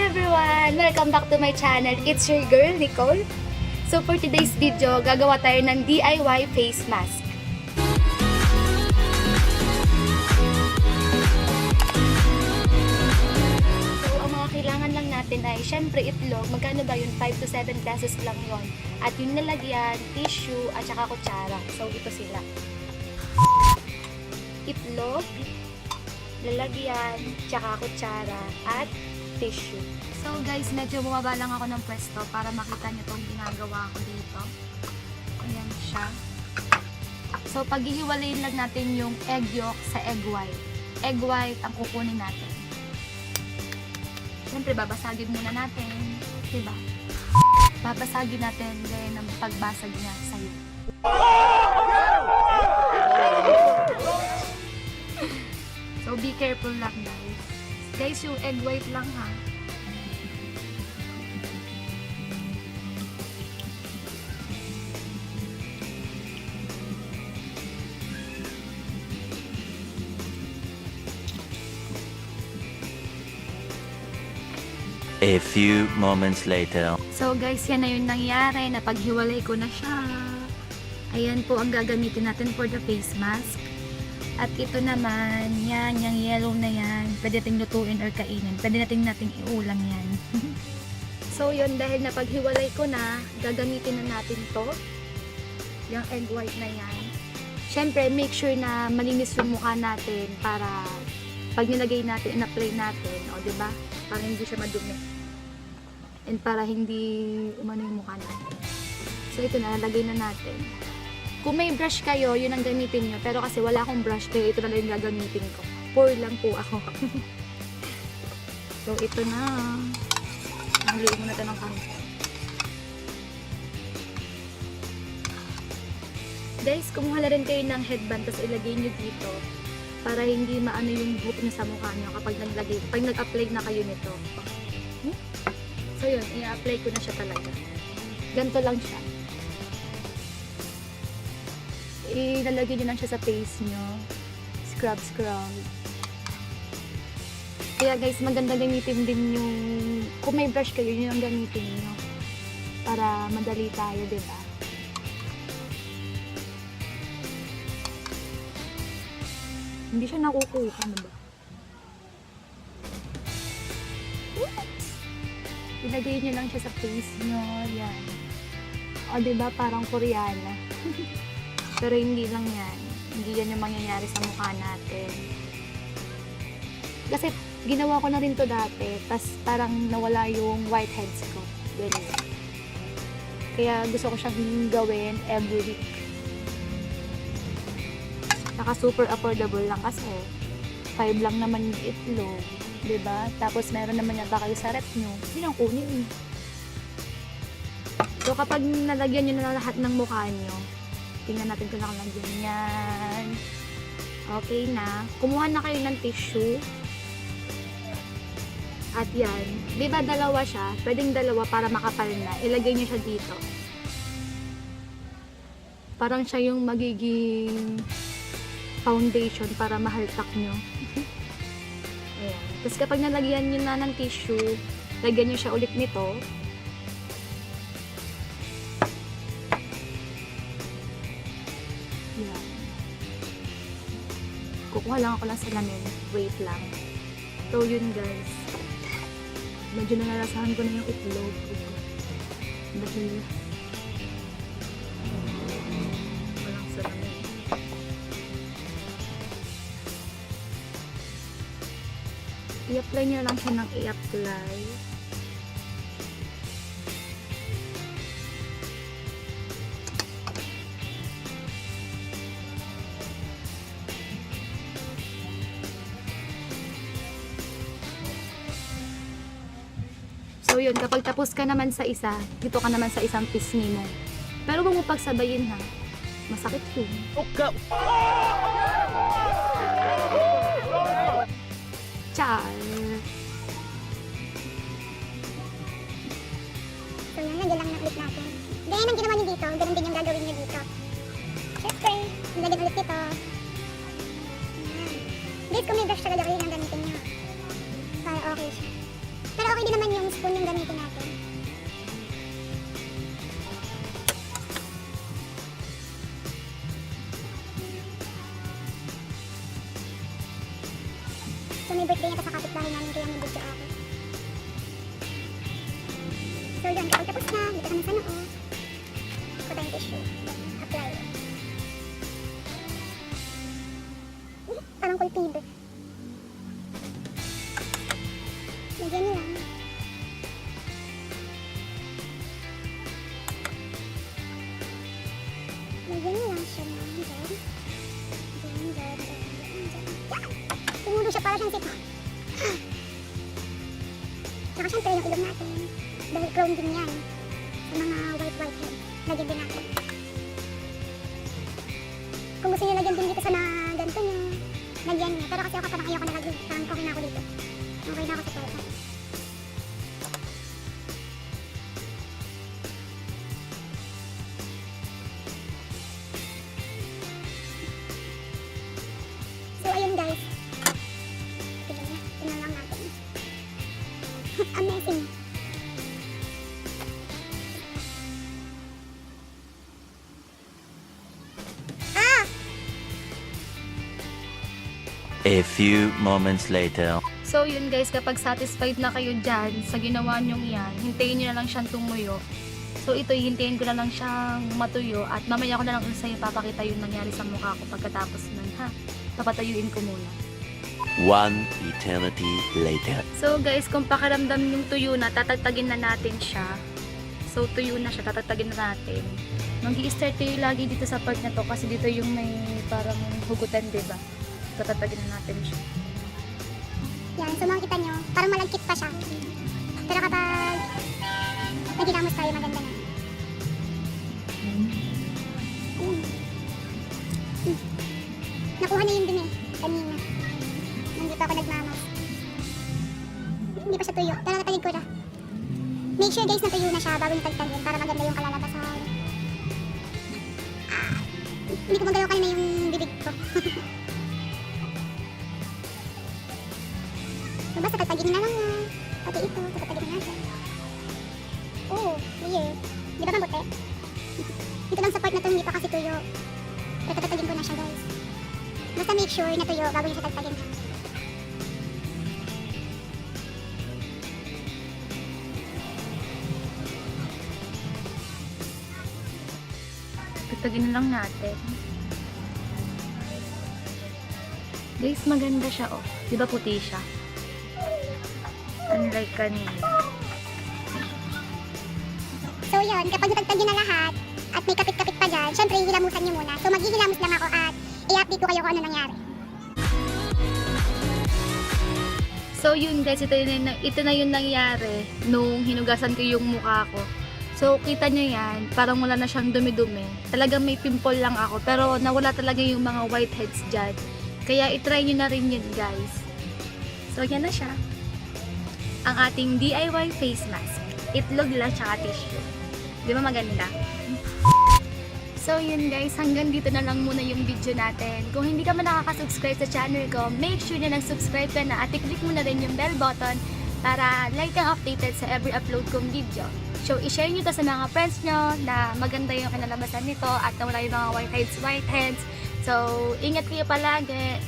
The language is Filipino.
everyone! Welcome back to my channel. It's your girl, Nicole. So for today's video, gagawa tayo ng DIY face mask. So ang mga kailangan lang natin ay syempre itlog. Magkano ba yun? 5 to 7 pesos lang yon. At yung nalagyan, tissue, at saka kutsara. So ito sila. Itlog, lalagyan, tsaka kutsara, at tissue. So guys, medyo bumaba lang ako ng pwesto para makita nyo itong ginagawa ko dito. Ayan siya. So paghihiwalayin lang natin yung egg yolk sa egg white. Egg white ang kukunin natin. Siyempre babasagin muna natin. Diba? Babasagin natin din ang pagbasag niya sa'yo. So be careful lang guys. Guys, yung egg white lang ha. A few moments later. So guys, yan na yung nangyari. Napaghiwalay ko na siya. Ayan po ang gagamitin natin for the face mask. At ito naman, yan, yung yellow na yan. Pwede natin lutuin or kainin. Pwede nating iulam yan. So yun, dahil napaghiwalay ko na, gagamitin na natin to. Yung egg white na yan. Siyempre, make sure na malinis yung mukha natin para pag nilagay natin, in-apply natin, o diba? Para hindi siya madumi. And para hindi umano yung mukha natin. So ito na, nalagay na natin. Kung may brush kayo, yun ang gamitin nyo. Pero kasi wala akong brush, kaya ito na lang yung gagamitin ko. Pour lang po ako. So ito na. Nahuluin mo na ito ng kamay. Guys, kumuha na rin kayo ng headband, tapos ilagay nyo dito. Para hindi maano yung buhok nyo sa mukha nyo kapag nag-apply na kayo nito. So yun, i-apply ko na siya talaga. Ganito lang siya. Ilalagay nyo lang siya sa face nyo. Scrub. Kaya guys, maganda gamitin din yung, kung may brush kayo, yun ang gamitin nyo. Para madali tayo, diba? Hindi siya nakukuha, ano ba? Ilagay nyo lang siya sa face nyo. Yan. O, diba? Parang Koreana. Pero hindi lang yan. Hindi yan yung mangyayari sa mukha natin. Kasi, ginawa ko na rin to dati. Tas parang nawala yung whiteheads ko. Ganyan. Kaya gusto ko siyang gawin every week. Saka super affordable lang kasi 5 lang naman yung itlog. Diba? Tapos meron naman yata kayo sa rep nyo. Hindi lang kunin. So kapag nalagyan nyo na lahat ng mukha nyo, tingnan natin kung nakalagyan yan. Okay na. Kumuha na kayo ng tissue. At yan. Diba dalawa siya? Pwedeng dalawa para makapal na. Ilagay nyo siya dito. Parang siya yung magiging foundation para mahaltak nyo. Ayan. Tapos kapag nalagyan nyo na ng tissue, lagyan nyo siya ulit nito. Ayan. Kukuha lang ako ng salamin. Wait lang. So yun guys. Medyo nalalasahan ko na yung itlog. Dahil walang salamin. I-apply nyo lang siya ng i-apply. So yun, kapag tapos ka naman sa isa, dito ka naman sa isang pisngi mo. Pero huwag mo pagsabayin ha. Masakit yun. Okay. Char! So yun, nandiyan lang na-click natin. Then, ang ginawa niyo dito, ganun din yung gagawin niyo dito. Siyempre, nilagyan ulit dito. Ayan. Guys, kung may brush talaga kayo, yung gamitin niyo. Para okay siya. Pero okay din naman yung teaspoon yung gamitin natin. So may birthday niya pa sa kapitbahay namin kaya may video ako. So yun, kapag tapos na, dito kami sa noo. Ito tayong tissue. Apply. Parang kulpid. Lagyan niyo lang. Lagyan niyo lang siya ng dyan. Dyan. Tumulo siya para siyang sipon. Saka syempre yung ilong natin. Dahil chrome din yan. Sa mga white head. Lagyan din natin. Kung gusto niyo lagyan din dito sa mga ganito nyo, lagyan niyo. Pero kasi ako parang ayoko na lagyan. Parang okay na ako dito. Okay na ako sa part. So ayun guys. Tingnan lang natin. Amazing. A few moments later. So yun guys, kapag satisfied na kayo dyan sa ginawa nyong yan, hintayin nyo na lang siyang tumuyo. So ito, hintayin ko na lang siyang matuyo at mamaya ko na lang ulit sa'yo papakita yung nangyari sa mukha ko pagkatapos nun, ha? Papatayuin ko muna. One eternity later. So guys, kung pakiramdam yung tuyo na, tatagtagin na natin siya. So tuyo na siya, tatagtagin na natin. Mag-i-start kayo lagi dito sa part na to kasi dito yung may parang hugutan, diba? Tatagtagin na natin siya. Yan, so makikita nyo, parang malagkit pa siya. Pero kapag nagilamos tayo, maganda na. Nakuha na yun dun eh, kanina. Nandito ako nagmamas. Hindi pa siya tuyo, pero natagid ko na. Make sure guys na tuyo na siya bago nyo tagtagin para maganda yung kalalabasan. Hindi ko magalaw kanina yung bibig ko. So basta tatagin na lang yan. Pati ito, tatagin na natin. Oh, clear. Di ba mabuti? Dito lang sa part na to, hindi pa kasi tuyo. Pero tatagin ko na siya guys. Basta make sure na tuyo bago nyo siya tatagin. Tatagin na lang natin. Guys, maganda siya, oh. Di ba puti siya? Unlike kanina. So yun, kapag natagtagin na lahat at may kapit-kapit pa dyan, syempre hihilamusan nyo muna. So maghihilamos lang ako at i-update ko kayo kung ano nangyari. So yun guys, ito na yung nangyari nung hinugasan ko yung mukha ko. So kita nyo yan, parang wala na siyang dumi-dumi. Talagang may pimple lang ako, pero nawala talaga yung mga whiteheads dyan. Kaya itry nyo na rin yun guys. So yan na siya. Ang ating DIY face mask. Itlog lang tsaka tissue. Di ba maganda? So yun guys, hanggang dito na lang muna yung video natin. Kung hindi ka man nakaka-subscribe sa channel ko, make sure na nag-subscribe ka na at i-click mo na rin yung bell button para like kang updated sa every upload kong video. So i-share nyo to sa mga friends nyo na maganda yung kinalabasan nito at nawala yung mga whiteheads. So ingat kayo palagi.